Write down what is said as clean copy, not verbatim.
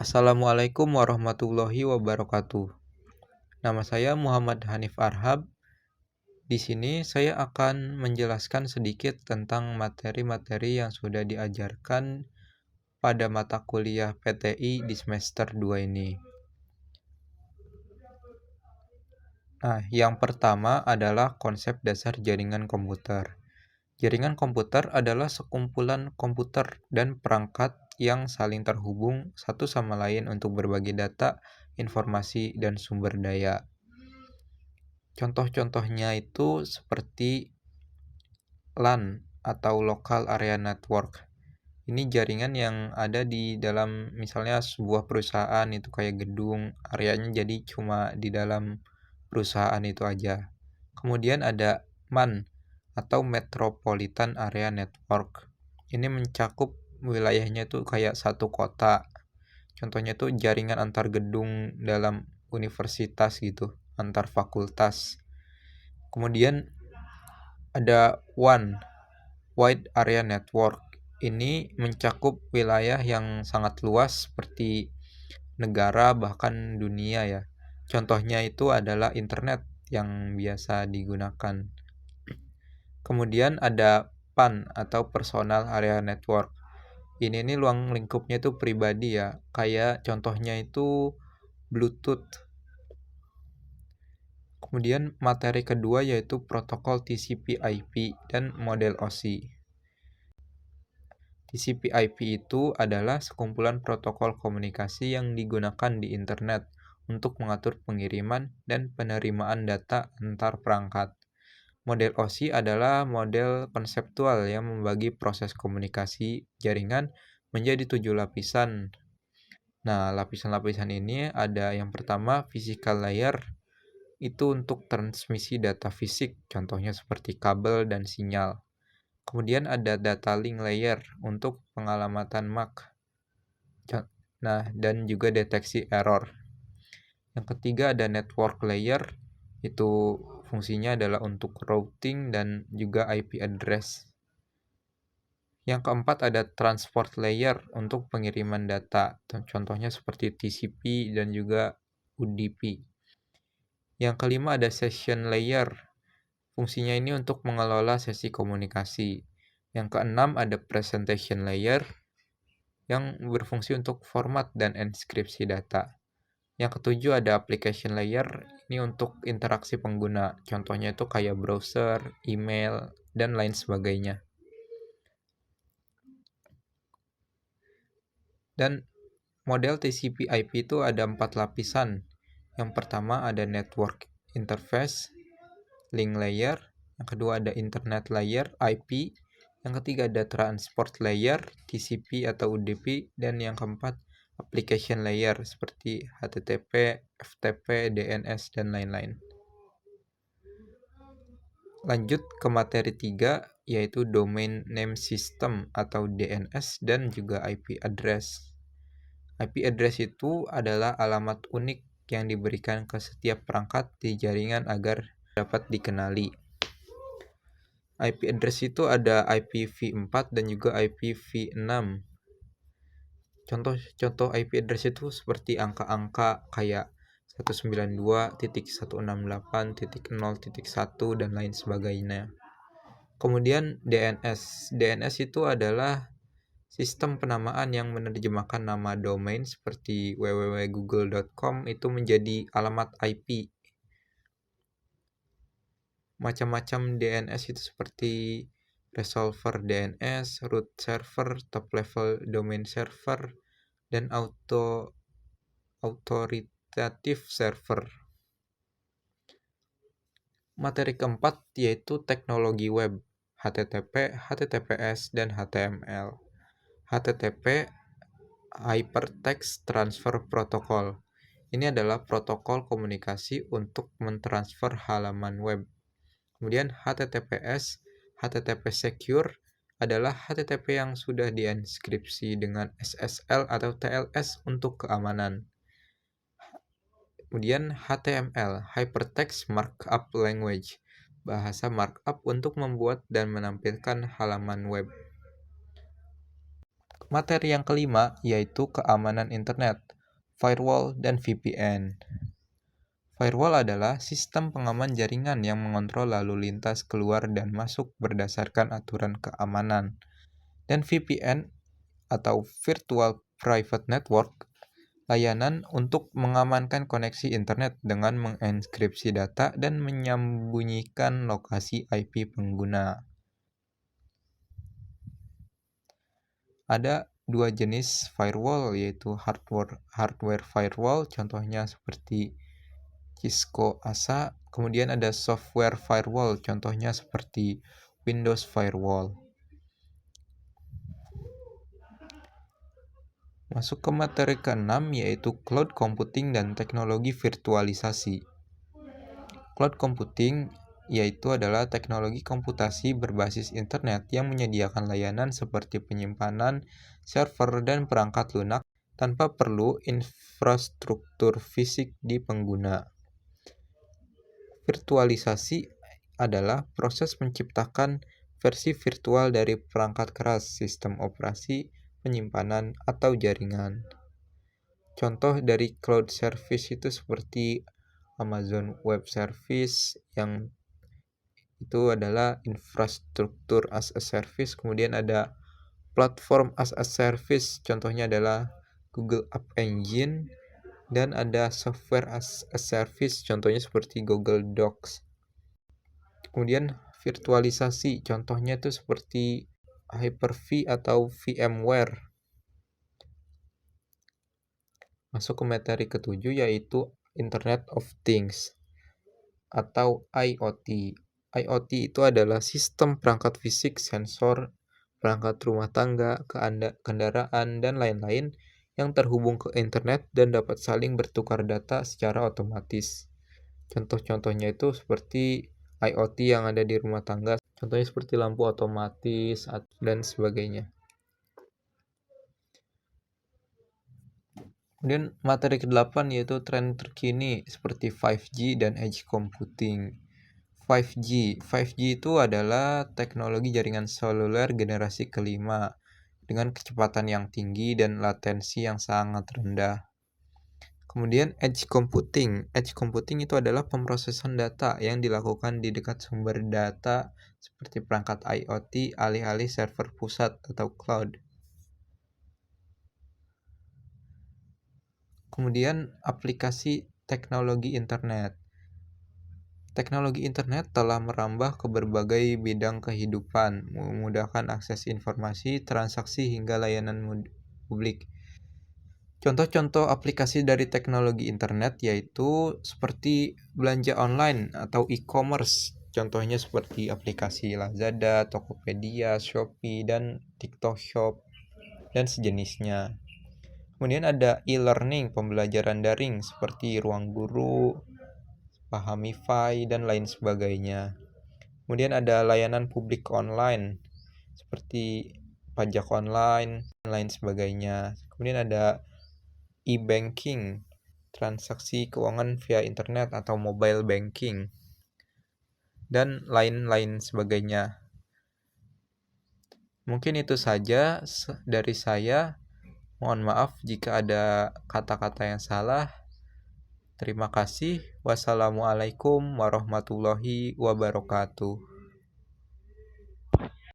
Assalamualaikum warahmatullahi wabarakatuh. Nama saya Muhammad Hanif Arhab. Di sini saya akan menjelaskan sedikit tentang materi-materi yang sudah diajarkan pada mata kuliah PTI di semester 2 ini. Nah, yang pertama adalah konsep dasar jaringan komputer. Jaringan komputer adalah sekumpulan komputer dan perangkat yang saling terhubung satu sama lain untuk berbagi data, informasi, dan sumber daya. Contoh-contohnya itu seperti LAN atau Local Area Network. Ini jaringan yang ada di dalam misalnya sebuah perusahaan itu kayak gedung, areanya jadi cuma di dalam perusahaan itu aja. Kemudian ada MAN atau Metropolitan Area Network. Ini mencakup wilayahnya itu kayak satu kota. Contohnya tuh jaringan antar gedung dalam universitas gitu, antar fakultas. Kemudian ada WAN, Wide Area Network. Ini mencakup wilayah yang sangat luas seperti negara bahkan dunia ya. Contohnya itu adalah internet yang biasa digunakan. Kemudian ada PAN atau Personal Area Network. Ini ruang lingkupnya itu pribadi ya. Kayak contohnya itu Bluetooth. Kemudian materi kedua yaitu protokol TCP/IP dan model OSI. TCP/IP itu adalah sekumpulan protokol komunikasi yang digunakan di internet untuk mengatur pengiriman dan penerimaan data antar perangkat. Model OSI adalah model konseptual yang membagi proses komunikasi jaringan menjadi 7 lapisan. Nah, lapisan-lapisan ini ada yang pertama physical layer, itu untuk transmisi data fisik, contohnya seperti kabel dan sinyal. Kemudian ada data link layer untuk pengalamatan MAC. Nah, dan juga deteksi error. Yang ketiga ada network layer, itu fungsinya adalah untuk routing dan juga IP address. Yang keempat ada transport layer untuk pengiriman data, contohnya seperti TCP dan juga UDP. Yang kelima ada session layer. Fungsinya ini untuk mengelola sesi komunikasi. Yang keenam ada presentation layer yang berfungsi untuk format dan enskripsi data. Yang ketujuh ada application layer, ini untuk interaksi pengguna. Contohnya itu kayak browser, email, dan lain sebagainya. Dan model TCP/IP itu ada 4 lapisan. Yang pertama ada network interface, link layer. Yang kedua ada internet layer, IP. Yang ketiga ada transport layer, TCP atau UDP. Dan yang keempat application layer seperti HTTP, FTP, DNS, dan lain-lain. Lanjut ke materi 3, yaitu Domain Name System atau DNS dan juga IP address. IP address itu adalah alamat unik yang diberikan ke setiap perangkat di jaringan agar dapat dikenali. IP address itu ada IPv4 dan juga IPv6. Contoh IP address itu seperti angka-angka kayak 192.168.0.1 dan lain sebagainya. Kemudian DNS. DNS itu adalah sistem penamaan yang menerjemahkan nama domain seperti www.google.com itu menjadi alamat IP. Macam-macam DNS itu seperti resolver DNS, root server, top level domain server, dan authoritative server. Materi keempat yaitu teknologi web, HTTP, HTTPS, dan HTML. HTTP Hypertext Transfer Protocol. Ini adalah protokol komunikasi untuk mentransfer halaman web. Kemudian HTTPS, HTTP Secure adalah HTTP yang sudah dienkripsi dengan SSL atau TLS untuk keamanan. Kemudian HTML, Hypertext Markup Language, bahasa markup untuk membuat dan menampilkan halaman web. Materi yang kelima yaitu keamanan internet, firewall, dan VPN. Firewall adalah sistem pengaman jaringan yang mengontrol lalu lintas keluar dan masuk berdasarkan aturan keamanan. Dan VPN atau Virtual Private Network, layanan untuk mengamankan koneksi internet dengan mengenkripsi data dan menyembunyikan lokasi IP pengguna. Ada dua jenis firewall, yaitu hardware firewall, contohnya seperti Cisco ASA, kemudian ada software firewall, contohnya seperti Windows Firewall. Masuk ke materi ke-6 yaitu cloud computing dan teknologi virtualisasi. Cloud computing yaitu adalah teknologi komputasi berbasis internet yang menyediakan layanan seperti penyimpanan, server, dan perangkat lunak tanpa perlu infrastruktur fisik di pengguna. Virtualisasi adalah proses menciptakan versi virtual dari perangkat keras, sistem operasi, penyimpanan, atau jaringan. Contoh dari cloud service itu seperti Amazon Web Service, yang itu adalah infrastruktur as a service. Kemudian ada platform as a service, contohnya adalah Google App Engine. Dan ada software as a service, contohnya seperti Google Docs. Kemudian virtualisasi, contohnya itu seperti Hyper-V atau VMware. Masuk ke materi ke-7 yaitu Internet of Things atau IoT. IoT itu adalah sistem perangkat fisik, sensor, perangkat rumah tangga, kendaraan, dan lain-lain yang terhubung ke internet dan dapat saling bertukar data secara otomatis. Contoh-contohnya itu seperti IoT yang ada di rumah tangga, contohnya seperti lampu otomatis dan sebagainya. Kemudian materi ke-8 yaitu tren terkini seperti 5G dan edge computing. 5G itu adalah teknologi jaringan seluler generasi kelima dengan kecepatan yang tinggi dan latensi yang sangat rendah. Kemudian edge computing itu adalah pemrosesan data yang dilakukan di dekat sumber data seperti perangkat IoT alih-alih server pusat atau cloud. Kemudian aplikasi teknologi internet. Teknologi internet telah merambah ke berbagai bidang kehidupan, memudahkan akses informasi, transaksi, hingga layanan publik. Contoh-contoh aplikasi dari teknologi internet yaitu seperti belanja online atau e-commerce. Contohnya seperti aplikasi Lazada, Tokopedia, Shopee, dan TikTok Shop, dan sejenisnya. Kemudian ada e-learning, pembelajaran daring seperti Ruang Guru, Pahamify, dan lain sebagainya. Kemudian ada layanan publik online seperti pajak online dan lain sebagainya. Kemudian ada e-banking, transaksi keuangan via internet atau mobile banking, dan lain-lain sebagainya. Mungkin itu saja dari saya. Mohon maaf jika ada kata-kata yang salah. Terima kasih. Wassalamualaikum warahmatullahi wabarakatuh.